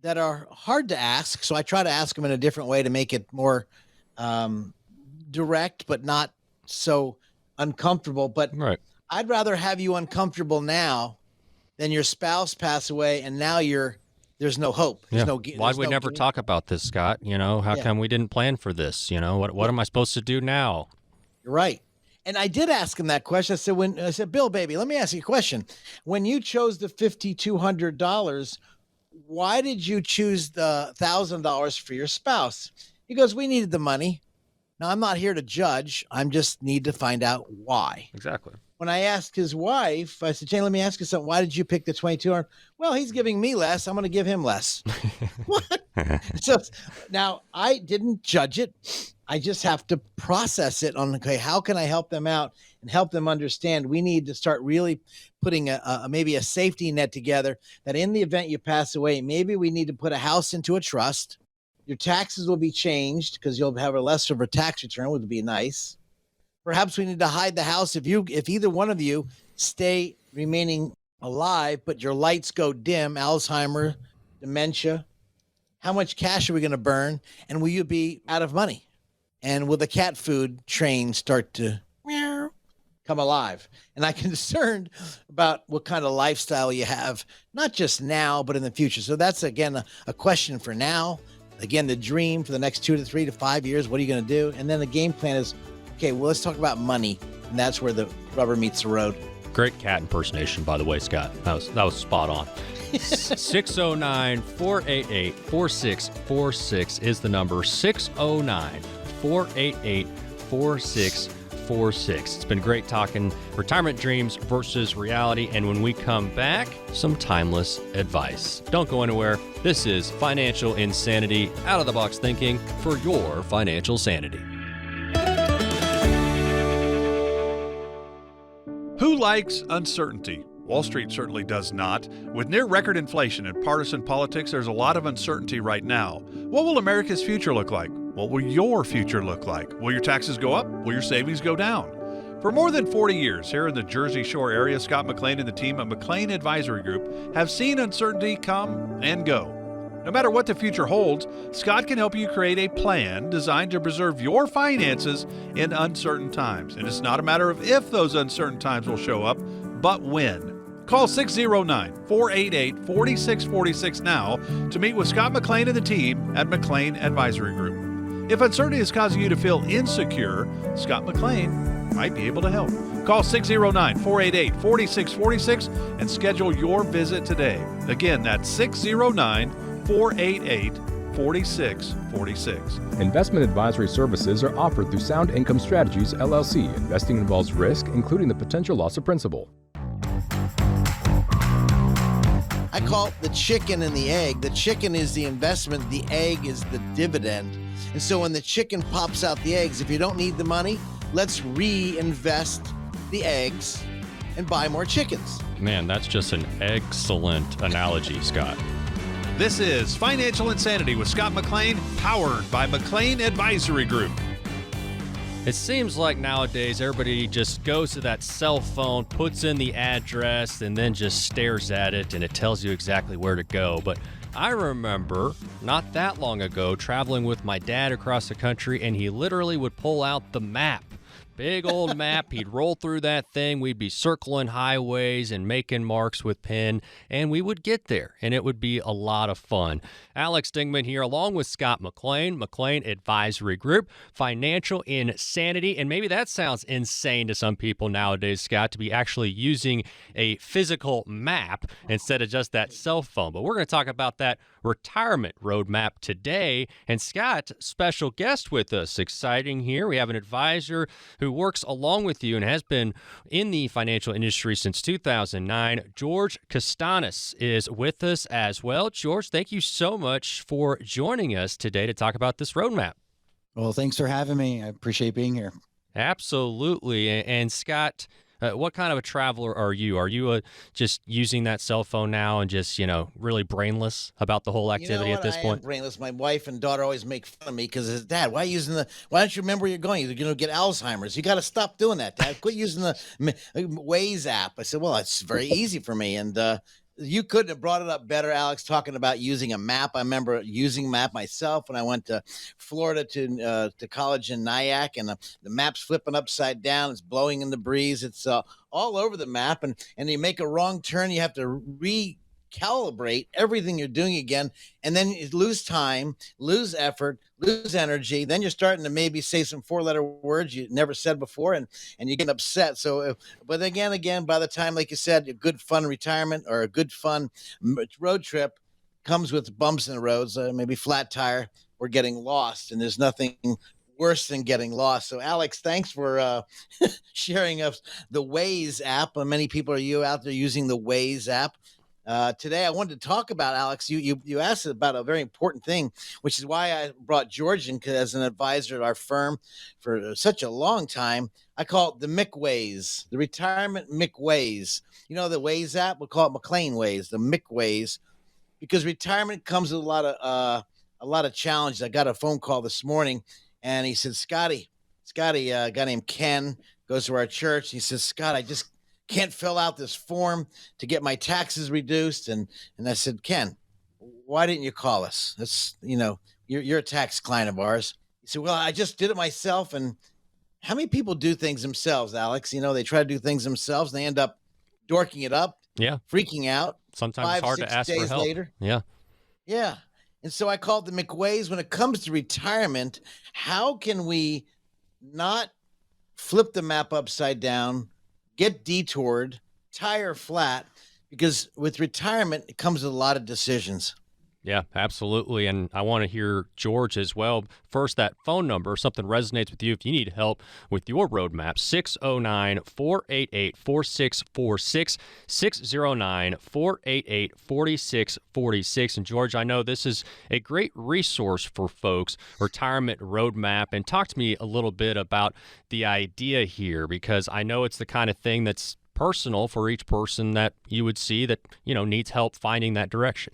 Speaker 7: are hard to ask. So I try to ask them in a different way to make it more direct, but not so uncomfortable. But I'd rather have you uncomfortable now than your spouse pass away and now there's no hope.
Speaker 6: Why'd we never talk about this, Scott? You know, how come we didn't plan for this? You know, what am I supposed to do now?
Speaker 7: You're right. And I did ask him that question. I said, Bill, baby, let me ask you a question. When you chose the $5,200, why did you choose the $1,000 for your spouse? He goes, we needed the money. Now, I'm not here to judge. I just need to find out why.
Speaker 6: Exactly.
Speaker 7: When I asked his wife, I said, Jane, let me ask you something. Why did you pick the $2,200? Well, he's giving me less. I'm going to give him less. What? So now I didn't judge it. I just have to process it on, okay, how can I help them out and help them understand we need to start really putting maybe a safety net together that in the event you pass away, maybe we need to put a house into a trust. Your taxes will be changed because you'll have a less of a tax return, which would be nice. Perhaps we need to hide the house if either one of you stay remaining alive, but your lights go dim, Alzheimer, dementia. How much cash are we going to burn? And will you be out of money? And will the cat food train start to come alive? And I'm concerned about what kind of lifestyle you have, not just now, but in the future. So that's, again, a question for now. Again, the dream for the next 2 to 3 to 5 years, what are you going to do? And then the game plan is, okay, well, let's talk about money. And that's where the rubber meets the road.
Speaker 6: Great cat impersonation, by the way, Scott. That was spot on. 609-488-4646 is the number. 609-488-4646. It's been great talking retirement dreams versus reality. And when we come back, some timeless advice. Don't go anywhere. This is Financial Insanity, out of the box thinking for your financial sanity.
Speaker 4: Who likes uncertainty? Wall Street certainly does not. With near record inflation and partisan politics, there's a lot of uncertainty right now. What will America's future look like? What will your future look like? Will your taxes go up? Will your savings go down? For more than 40 years here in the Jersey Shore area, Scott McLean and the team at McLean Advisory Group have seen uncertainty come and go. No matter what the future holds, Scott can help you create a plan designed to preserve your finances in uncertain times. And it's not a matter of if those uncertain times will show up, but when. Call 609-488-4646 now to meet with Scott McLean and the team at McLean Advisory Group. If uncertainty is causing you to feel insecure, Scott McLean might be able to help. Call 609-488-4646 and schedule your visit today. Again, that's 609-488-4646.
Speaker 8: Investment advisory services are offered through Sound Income Strategies, LLC. Investing involves risk, including the potential loss of principal.
Speaker 7: I call it the chicken and the egg. The chicken is the investment. The egg is the dividend. And so when the chicken pops out the eggs, if you don't need the money, let's reinvest the eggs and buy more chickens.
Speaker 6: Man, that's just an excellent analogy, Scott.
Speaker 4: This is Financial Insanity with Scott McLean, powered by McLean Advisory Group.
Speaker 6: It seems like nowadays everybody just goes to that cell phone, puts in the address, and then just stares at it, and it tells you exactly where to go. But I remember not that long ago traveling with my dad across the country, and he literally would pull out the map. Big old map. He'd roll through that thing. We'd be circling highways and making marks with pen, and we would get there, and it would be a lot of fun. Alex Dingman here, along with Scott McLean, McLean Advisory Group, Financial Insanity. And maybe that sounds insane to some people nowadays, Scott, to be actually using a physical map instead of just that cell phone. But we're going to talk about that retirement roadmap today. And Scott, special guest with us. Exciting here. We have an advisor who works along with you and has been in the financial industry since 2009. George Castanis is with us as well. George, thank you so much for joining us today to talk about this roadmap.
Speaker 10: Well, thanks for having me. I appreciate being here.
Speaker 6: Absolutely. And Scott, What kind of a traveler are you? Are you just using that cell phone now and just, really brainless about the whole activity at this point?
Speaker 7: I am brainless. My wife and daughter always make fun of me because, Dad, why don't you remember where you're going? You're going to get Alzheimer's. You got to stop doing that, Dad. Quit using the Waze app. I said, well, it's very easy for me. And you couldn't have brought it up better, Alex, talking about using a map. I remember using a map myself when I went to Florida to college in Nyack, and the map's flipping upside down. It's blowing in the breeze. It's all over the map, and you make a wrong turn, you have to recalibrate everything you're doing again, and then you lose time, lose effort, lose energy. Then you're starting to maybe say some 4-letter words you never said before, and you get upset. So, but again, by the time, like you said, a good fun retirement or a good fun road trip comes with bumps in the roads, maybe flat tire or getting lost, and there's nothing worse than getting lost. So, Alex, thanks for sharing us the Waze app. Many people are out there using the Waze app. Today, I wanted to talk about, Alex, you asked about a very important thing, which is why I brought George in as an advisor at our firm for such a long time. I call it the McWaze, the retirement McWaze. The Waze app, we'll call it McLean Waze, the McWaze, because retirement comes with a lot of challenges. I got a phone call this morning, and he said, Scotty, a guy named Ken goes to our church. He says, Scott, I just can't fill out this form to get my taxes reduced. And I said, Ken, why didn't you call us? That's, you're a tax client of ours. He said, well, I just did it myself. And how many people do things themselves, Alex? They try to do things themselves and they end up dorking it up.
Speaker 6: Yeah.
Speaker 7: Freaking out.
Speaker 6: Sometimes it's hard to ask for help.
Speaker 7: Later.
Speaker 6: Yeah.
Speaker 7: Yeah. And so I called the McWays. When it comes to retirement, how can we not flip the map upside down, get detoured, tire flat? Because with retirement, it comes with a lot of decisions.
Speaker 6: Yeah, absolutely. And I want to hear George as well. First, that phone number, something resonates with you. If you need help with your roadmap, 609-488-4646, 609-488-4646. And George, I know this is a great resource for folks, retirement roadmap. And talk to me a little bit about the idea here, because I know it's the kind of thing that's personal for each person that you would see that, needs help finding that direction.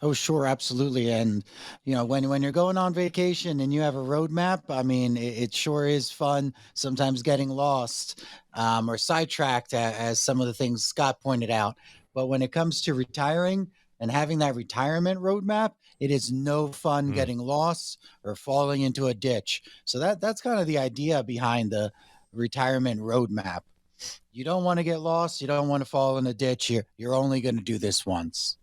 Speaker 10: Oh, sure. Absolutely. And, when you're going on vacation and you have a roadmap, I mean, it sure is fun sometimes getting lost or sidetracked, as some of the things Scott pointed out. But when it comes to retiring and having that retirement roadmap, it is no fun getting lost or falling into a ditch. So that's kind of the idea behind the retirement roadmap. You don't want to get lost. You don't want to fall in a ditch. You're only going to do this once.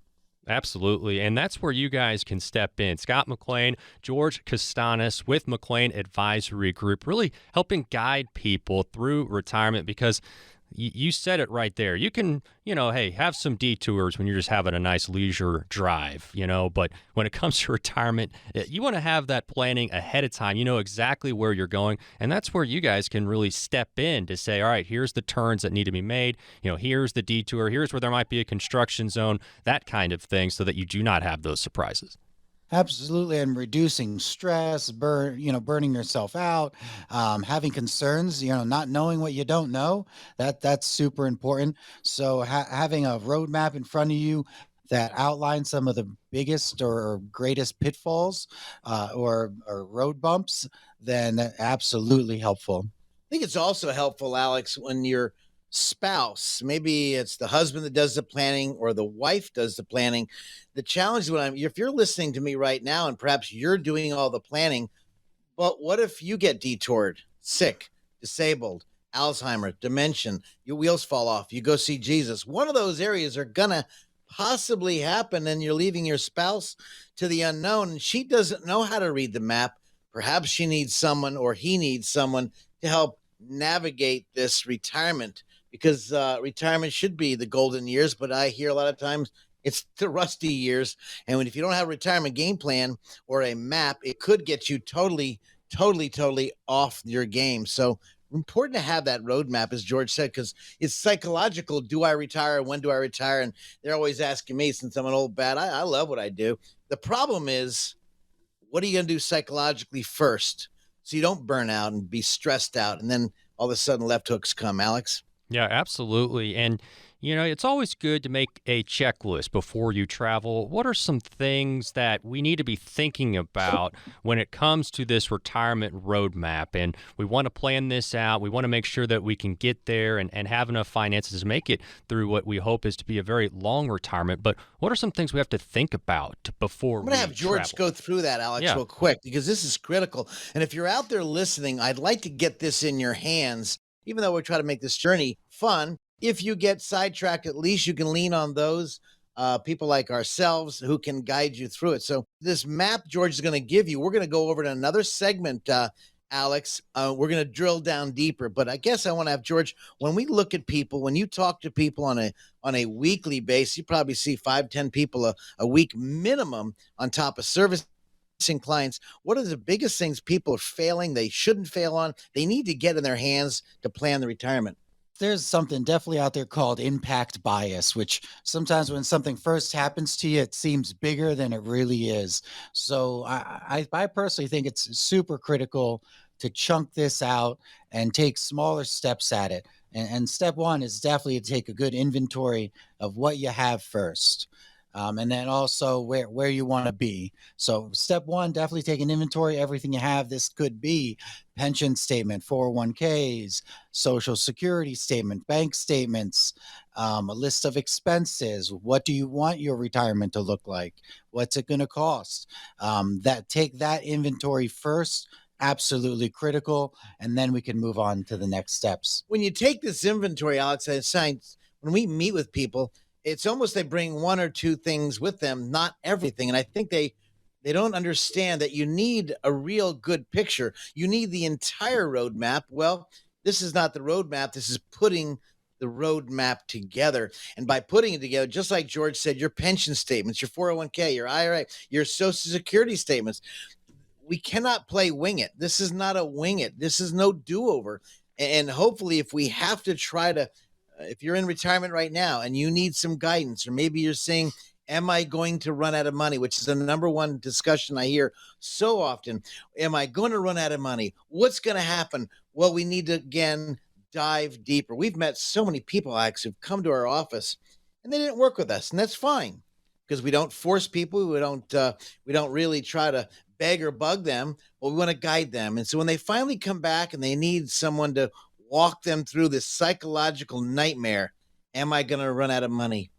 Speaker 6: Absolutely. And that's where you guys can step in. Scott McLean, George Castanis with McLean Advisory Group, really helping guide people through retirement, because you said it right there. You can, hey, have some detours when you're just having a nice leisure drive, but when it comes to retirement, you want to have that planning ahead of time. You know exactly where you're going. And that's where you guys can really step in to say, all right, here's the turns that need to be made. Here's the detour. Here's where there might be a construction zone, that kind of thing, so that you do not have those surprises.
Speaker 10: Absolutely. And reducing stress, burning yourself out, having concerns, not knowing what you don't know, that's super important. So having a roadmap in front of you that outlines some of the biggest or greatest pitfalls or road bumps, then absolutely helpful.
Speaker 7: I think it's also helpful, Alex, when your spouse, maybe it's the husband that does the planning or the wife does the planning. The challenge if you're listening to me right now and perhaps you're doing all the planning, but what if you get detoured, sick, disabled, Alzheimer's, dementia, your wheels fall off, you go see Jesus? One of those areas are gonna possibly happen, and you're leaving your spouse to the unknown, and she doesn't know how to read the map. Perhaps she needs someone, or he needs someone, to help navigate this retirement, because retirement should be the golden years, but I hear a lot of times it's the rusty years. And if you don't have a retirement game plan or a map, it could get you totally off your game. So important to have that roadmap, as George said, because it's psychological. Do I retire? When do I retire? And they're always asking me, since I'm an old bat, I love what I do. The problem is, what are you going to do psychologically first, so you don't burn out and be stressed out, and then all of a sudden left hooks come, Alex?
Speaker 6: Yeah, absolutely. And, it's always good to make a checklist before you travel. What are some things that we need to be thinking about when it comes to this retirement roadmap? And we want to plan this out. We want to make sure that we can get there and have enough finances to make it through what we hope is to be a very long retirement. But what are some things we have to think about before
Speaker 7: I'm going to have George
Speaker 6: travel?
Speaker 7: go through that, Alex, real quick, because this is critical. And if you're out there listening, I'd like to get this in your hands, even though we're trying to make this journey fun. If you get sidetracked, at least you can lean on those people like ourselves who can guide you through it. So this map George is going to give you, we're going to go over to another segment, Alex. We're going to drill down deeper. But I guess I want to have George, when we look at people, when you talk to people on a weekly basis, you probably see 5-10 people a week minimum on top of service clients. What are the biggest things people are failing they shouldn't fail on, they need to get in their hands to plan the retirement?
Speaker 10: There's something definitely out there called impact bias, which sometimes when something first happens to you, it seems bigger than it really is. So I personally think it's super critical to chunk this out and take smaller steps at it. And step one is definitely to take a good inventory of what you have first. And then also where you want to be. So step one, definitely take an inventory, everything you have. This could be pension statement, 401ks, social security statement, bank statements, a list of expenses. What do you want your retirement to look like? What's it going to cost? Take that inventory first. Absolutely critical. And then we can move on to the next steps.
Speaker 7: When you take this inventory, Alex, when we meet with people, it's almost they bring one or two things with them, not everything. And I think they don't understand that you need a real good picture. You need the entire roadmap. Well, this is not the roadmap. This is putting the roadmap together. And by putting it together, just like George said, your pension statements, your 401k, your IRA, your social security statements, we cannot play wing it. This is not a wing it. This is no do-over. And hopefully if we have to try to, if you're in retirement right now and you need some guidance, or maybe you're saying, am I going to run out of money? Which is the number one discussion I hear so often. Am I going to run out of money? What's going to happen? Well, we need to, again, dive deeper. We've met so many people, Alex, who've come to our office and they didn't work with us. And that's fine because we don't force people. We don't really try to beg or bug them, but we want to guide them. And so when they finally come back and they need someone to walk them through this psychological nightmare, am I going to run out of money?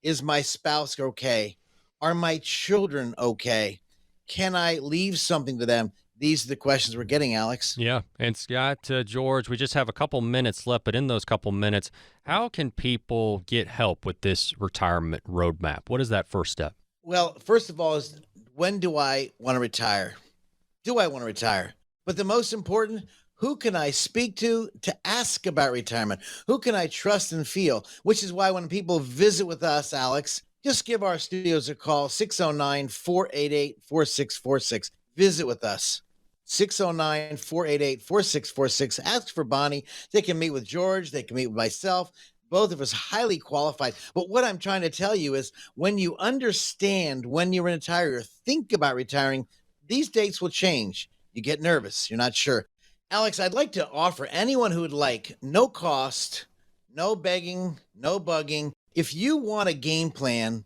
Speaker 7: Is my spouse okay? Are my children okay? Can I leave something to them? These are the questions we're getting, Alex.
Speaker 6: Yeah. And Scott, George, we just have a couple minutes left, but in those couple minutes, how can people get help with this retirement roadmap? What is that first step?
Speaker 7: Well, first of all, is when do I want to retire? Do I want to retire? But the most important, who can I speak to ask about retirement? Who can I trust and feel? Which is why when people visit with us, Alex, just give our studios a call, 609-488-4646. Visit with us, 609-488-4646. Ask for Bonnie. They can meet with George. They can meet with myself. Both of us highly qualified. But what I'm trying to tell you is when you understand when you're going to retire or think about retiring, these dates will change. You get nervous. You're not sure. Alex, I'd like to offer anyone who would like, no cost, no begging, no bugging. If you want a game plan,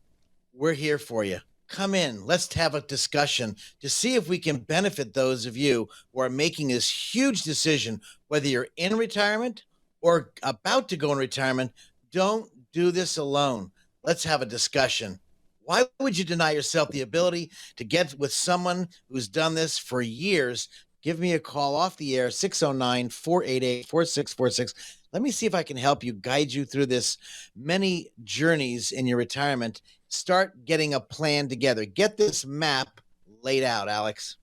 Speaker 7: we're here for you. Come in. Let's have a discussion to see if we can benefit those of you who are making this huge decision, whether you're in retirement or about to go in retirement. Don't do this alone. Let's have a discussion. Why would you deny yourself the ability to get with someone who's done this for years? Give me a call off the air, 609-488-4646. Let me see if I can help you, guide you through this many journeys in your retirement. Start getting a plan together. Get this map laid out, Alex.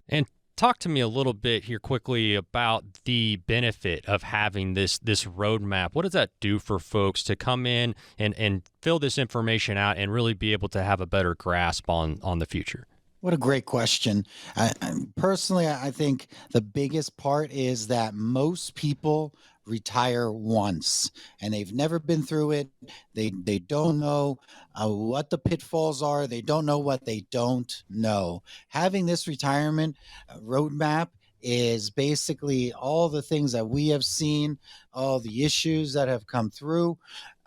Speaker 6: And talk to me a little bit here quickly about the benefit of having this roadmap. What does that do for folks to come in and fill this information out and really be able to have a better grasp on the future?
Speaker 10: What a great question. Personally, I think the biggest part is that most people retire once and they've never been through it. They don't know what the pitfalls are. They don't know what they don't know. Having this retirement roadmap is basically all the things that we have seen, all the issues that have come through.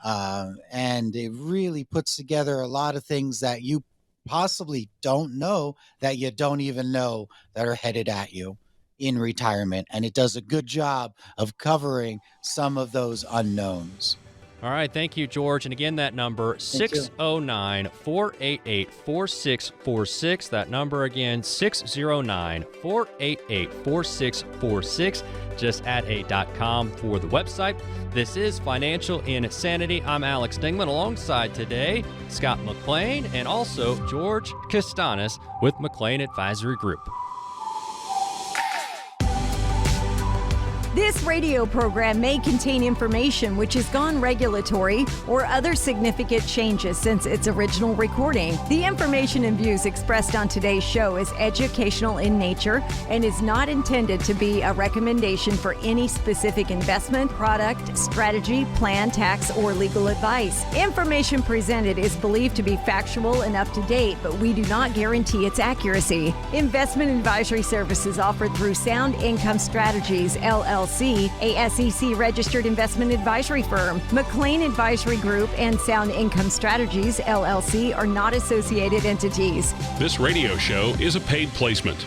Speaker 10: And it really puts together a lot of things that you possibly don't know, that you don't even know, that are headed at you in retirement. And it does a good job of covering some of those unknowns.
Speaker 6: All right, thank you, George. And again, that number, 609-488-4646. That number again, 609-488-4646. Just add a .com for the website. This is Financial Insanity. I'm Alex Dingman, alongside today Scott McLean and also George Castanis with McLean Advisory Group.
Speaker 11: This radio program may contain information which has gone regulatory or other significant changes since its original recording. The information and views expressed on today's show is educational in nature and is not intended to be a recommendation for any specific investment, product, strategy, plan, tax, or legal advice. Information presented is believed to be factual and up to date, but we do not guarantee its accuracy. Investment advisory services offered through Sound Income Strategies, LLC, a SEC-registered investment advisory firm. McLean Advisory Group and Sound Income Strategies, LLC, are not associated entities.
Speaker 2: This radio show is a paid placement.